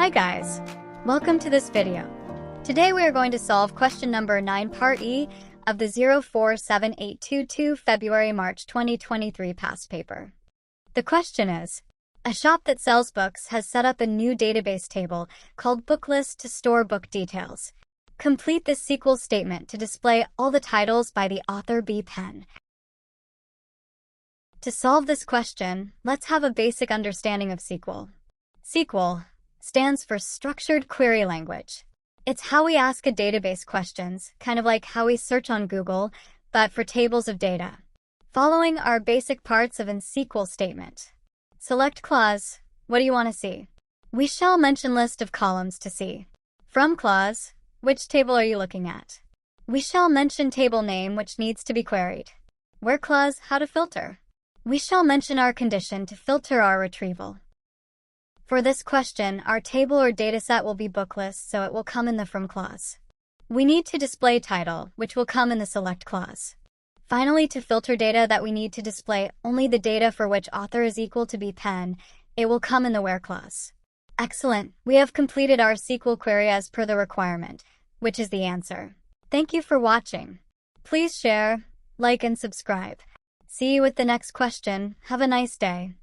Hi guys! Welcome to this video. Today we are going to solve question number 9 part E of the 047822 February-March 2023 past paper. The question is, a shop that sells books has set up a new database table called Booklist to store book details. Complete this SQL statement to display all the titles by the author B. Penn. To solve this question, let's have a basic understanding of SQL. SQL stands for Structured Query Language. It's how we ask a database questions, kind of like how we search on Google, but for tables of data. Following are basic parts of an SQL statement. Select clause. What do you want to see? We shall mention list of columns to see. From clause. Which table are you looking at? We shall mention table name which needs to be queried. Where clause. How to filter. We shall mention our condition to filter our retrieval. For this question, our table or dataset will be booklist, so it will come in the from clause. We need to display title, which will come in the select clause. Finally, to filter data that we need to display only the data for which author is equal to B. Penn, it will come in the where clause. Excellent! We have completed our SQL query as per the requirement, which is the answer. Thank you for watching. Please share, like, and subscribe. See you with the next question. Have a nice day.